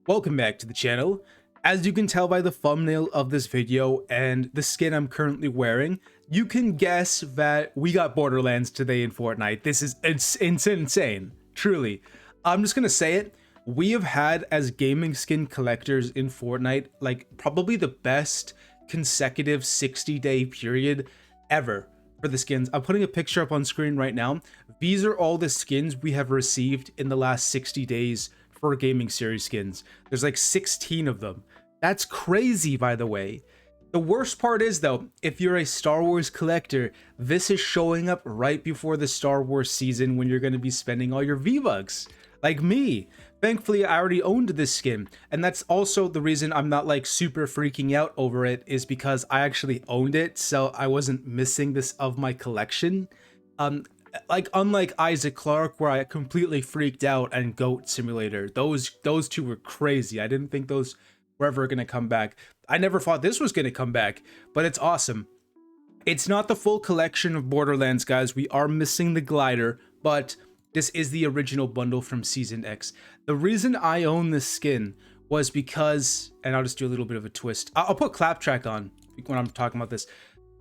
Welcome back to the channel. As you can tell by the thumbnail of this video and the skin I'm currently wearing, you can guess that we got Borderlands today in Fortnite. This is it's insane, truly. I'm just gonna say it. We have had, as gaming skin collectors in Fortnite, like probably the best consecutive 60-day period ever for the skins. I'm putting a picture up on screen right now. These are all the skins we have received in the last 60 days for gaming series skins. There's like 16 of them. That's crazy, by the way. The worst part is, though, if you're a Star Wars collector, this is showing up right before the Star Wars season when you're going to be spending all your V-Bucks. Like me. Thankfully, I already owned this skin, and that's also the reason I'm not like super freaking out over it, is because I actually owned it, so I wasn't missing this of my collection. Like unlike Isaac Clarke, where I completely freaked out, and Goat Simulator, those two were crazy. I didn't think those were ever gonna come back. I never thought this was gonna come back, but it's awesome. It's not the full collection of Borderlands, guys. We are missing the glider, but this is the original bundle from Season X. The reason I own this skin was because, and I'll just do a little bit of a twist. I'll put Claptrack on when I'm talking about this.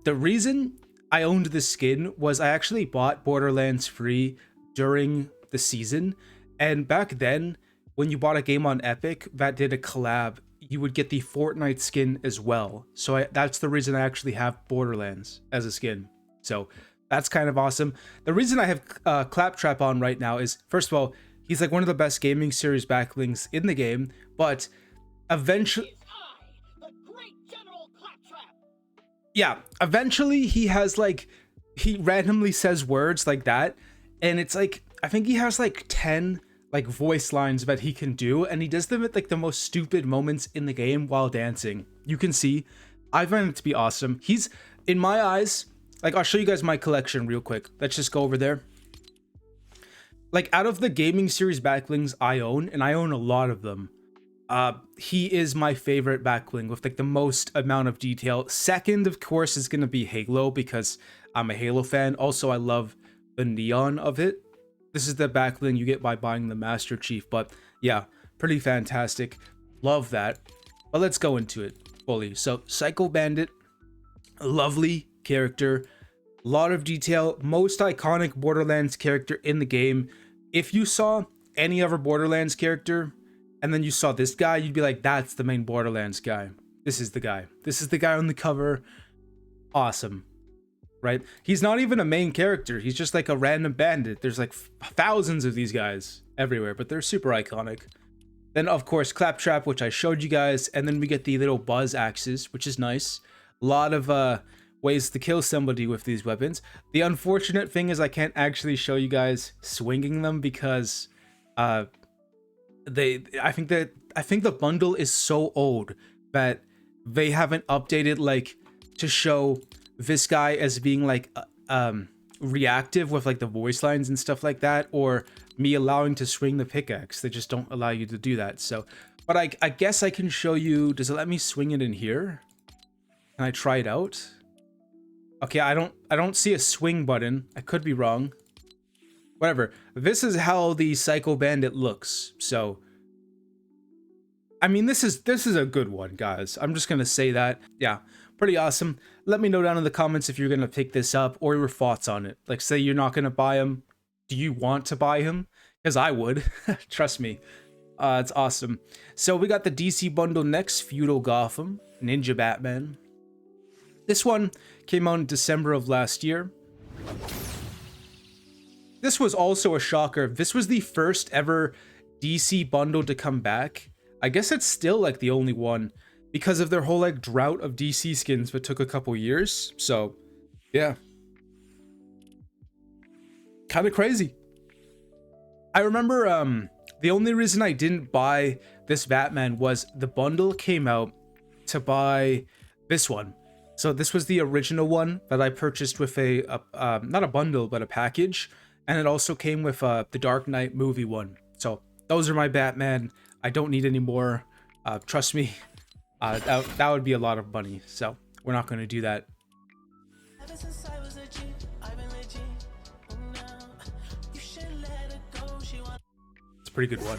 The reason I owned this skin was I actually bought Borderlands free during the season. And back then, when you bought a game on Epic that did a collab, you would get the Fortnite skin as well. So that's the reason I actually have Borderlands as a skin. So that's kind of awesome. The reason I have Claptrap on right now is, first of all, he's like one of the best gaming series backlinks in the game, but eventually, yeah, eventually he has like, he randomly says words like that, and it's like, I think he has like 10 like voice lines that he can do, and he does them at like the most stupid moments in the game while dancing. You can see, I find it to be awesome. He's, in my eyes, like, I'll show you guys my collection real quick. Let's just go over there. Like, out of the gaming series backlinks I own, and I own a lot of them, he is my favorite backlink with like the most amount of detail. Second, of course, is going to be Halo, because I'm a Halo fan. Also, I love the neon of it. This is the backlink you get by buying the Master Chief, but yeah, pretty fantastic. Love that. But let's go into it fully. So, Psycho Bandit, lovely character, lot of detail, most iconic Borderlands character in the game. If you saw any other Borderlands character and then you saw this guy, you'd be like, that's the main Borderlands guy. This is the guy. This is the guy on the cover. Awesome, right? He's not even a main character. He's just like a random bandit. There's like thousands of these guys everywhere, but they're super iconic. Then, of course, Claptrap, which I showed you guys, and then we get the little buzz axes, which is nice. A lot of ways to kill somebody with these weapons. The unfortunate thing is I can't actually show you guys swinging them, because I think the bundle is so old that they haven't updated like to show this guy as being like reactive with like the voice lines and stuff like that, or me allowing to swing the pickaxe. They just don't allow you to do that. So, but I guess I can show you. Does it let me swing it in here? Can I try it out? Okay, I don't see a swing button. I could be wrong. Whatever. This is how the Psycho Bandit looks. So, I mean, this is a good one, guys. I'm just gonna say that. Yeah, pretty awesome. Let me know down in the comments if you're gonna pick this up or your thoughts on it. Like, say you're not gonna buy him. Do you want to buy him? Because I would. Trust me. It's awesome. So we got the DC bundle next. Feudal Gotham, Ninja Batman. This one came out in December of last year. This was also a shocker. This was the first ever DC bundle to come back. I guess it's still like the only one, because of their whole like drought of DC skins that took a couple years. So yeah, kind of crazy. I remember the only reason I didn't buy this Batman was the bundle came out to buy this one. So this was the original one that I purchased with a not a bundle, but a package. And it also came with the Dark Knight movie one. So those are my Batman. I don't need any more. Trust me, that would be a lot of money. So we're not going to do that. It's a pretty good one.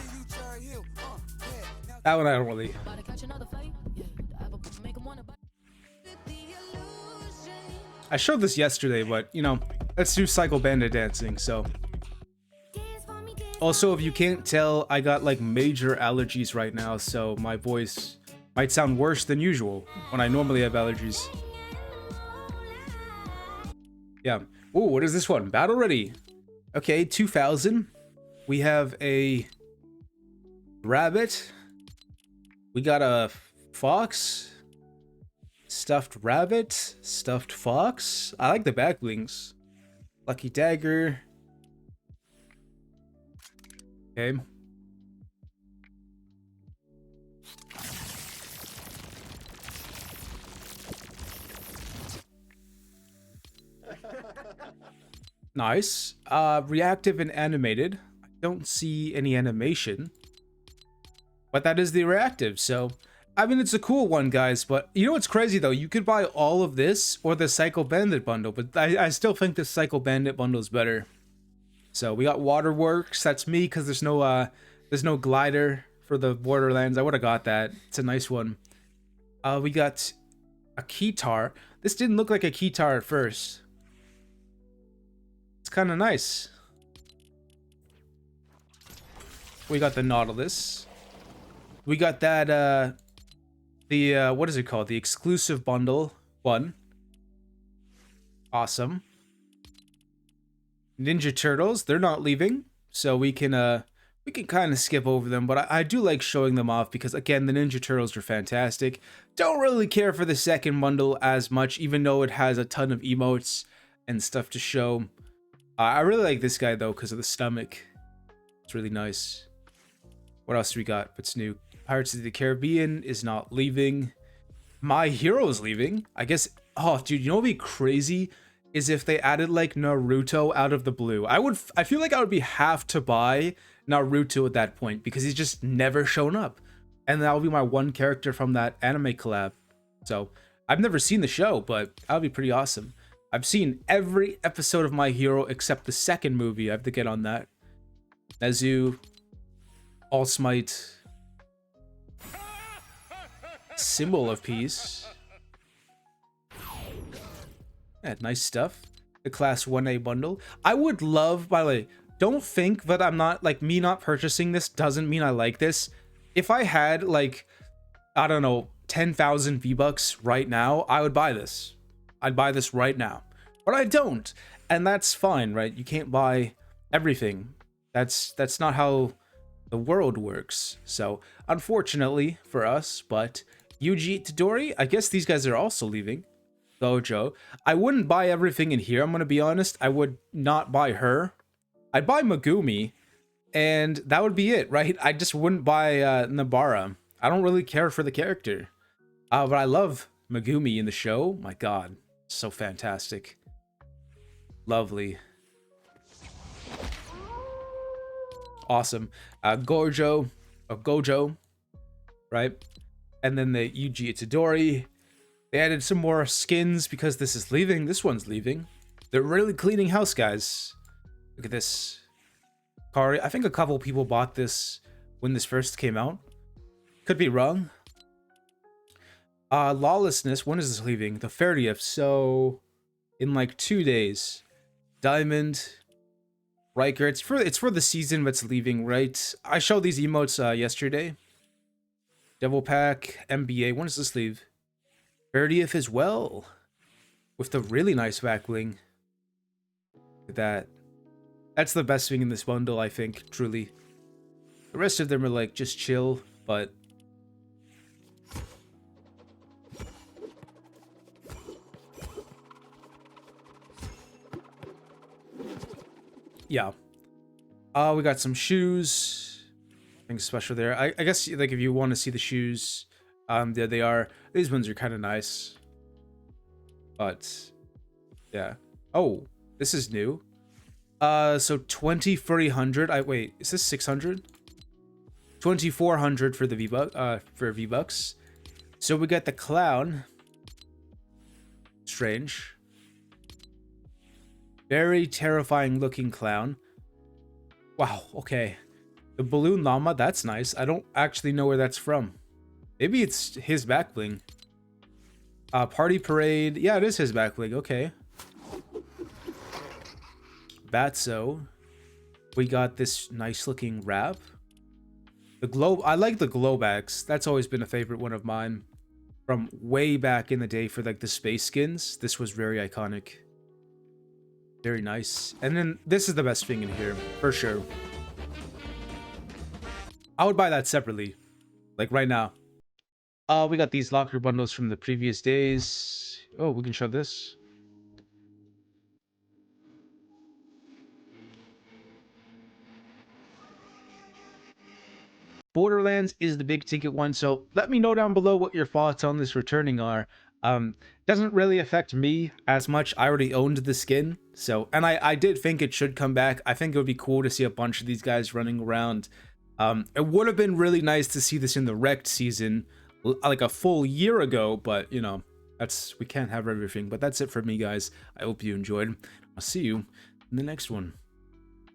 That one I don't really. I showed this yesterday, but you know, let's do Cycle Bandit dancing. So, also, if you can't tell, I got like major allergies right now, so my voice might sound worse than usual when I normally have allergies. Yeah. Ooh, what is this one? Battle ready. Okay, 2000. We have a rabbit. We got a fox. Stuffed rabbit. Stuffed fox. I like the back blings. Lucky dagger. Okay. Nice. Reactive and animated. I don't see any animation. But that is the reactive, so... I mean, it's a cool one, guys, but you know what's crazy, though? You could buy all of this or the Cycle Bandit bundle, but I still think the Cycle Bandit bundle is better. So, we got Waterworks. That's me, because there's no glider for the Borderlands. I would have got that. It's a nice one. We got a keytar. This didn't look like a keytar at first. It's kind of nice. We got the Nautilus. We got that, what is it called? The exclusive bundle one. Awesome. Ninja Turtles, they're not leaving, so we can kind of skip over them, but I do like showing them off because, again, the Ninja Turtles are fantastic. Don't really care for the second bundle as much, even though it has a ton of emotes and stuff to show. I really like this guy, though, because of the stomach. It's really nice. What else do we got? What's new? Pirates of the Caribbean is not leaving. My Hero's leaving. I guess... Oh, dude, you know what would be crazy? Is if they added, like, Naruto out of the blue. I feel like I would be have to buy Naruto at that point, because he's just never shown up. And that will be my one character from that anime collab. So, I've never seen the show, but that would be pretty awesome. I've seen every episode of My Hero except the second movie. I have to get on that. Nezu, All Smite, Symbol of Peace. Yeah, nice stuff. The Class 1A bundle. I would love, by the way, don't think that I'm not, like, me not purchasing this doesn't mean I like this. If I had, like, I don't know, 10,000 V-Bucks right now, I would buy this. I'd buy this right now. But I don't. And that's fine, right? You can't buy everything. That's not how the world works. So, unfortunately for us, but Yuji Itadori, I guess these guys are also leaving. Gojo. I wouldn't buy everything in here, I'm gonna be honest. I would not buy her. I'd buy Megumi, and that would be it, right? I just wouldn't buy Nabara. I don't really care for the character. But I love Megumi in the show. My god, so fantastic. Lovely. Awesome. Gojo, right? And then the Yuji Itadori. They added some more skins because this is leaving. This one's leaving. They're really cleaning house, guys. Look at this. Kari. I think a couple people bought this when this first came out. Could be wrong. Lawlessness. When is this leaving? The 30th. So, in like 2 days. Diamond. Riker. It's for the season that's leaving, right? I showed these emotes yesterday. Devil Pack. MBA. When does this leave? 30th as well, with the really nice back bling. Look at that. That's the best thing in this bundle, I think, truly. The rest of them are like just chill, but yeah. We got some shoes. Nothing special there. I guess, like, if you want to see the shoes, there they are. These ones are kind of nice. But, yeah. Oh, this is new. So 2,300. Wait, is this 600? 2,400 for the V-Bucks. So we got the clown. Strange. Very terrifying looking clown. Wow, okay. The balloon llama, that's nice. I don't actually know where that's from. Maybe it's his back bling. Party parade. Yeah, it is his back bling. Okay. Batso. We got this nice looking wrap. The globe. I like the glow backs. That's always been a favorite one of mine. From way back in the day for like the space skins. This was very iconic. Very nice. And then this is the best thing in here. For sure. I would buy that separately. Like right now. We got these locker bundles from the previous days. Oh, we can show this. Borderlands is the big ticket one, so let me know down below what your thoughts on this returning are. Doesn't really affect me as much. I already owned the skin, so, and I did think it should come back. I think it would be cool to see a bunch of these guys running around. It would have been really nice to see this in the Wrecked season, like a full year ago, but you know, we can't have everything. But that's it for me, guys. I hope you enjoyed. I'll see you in the next one.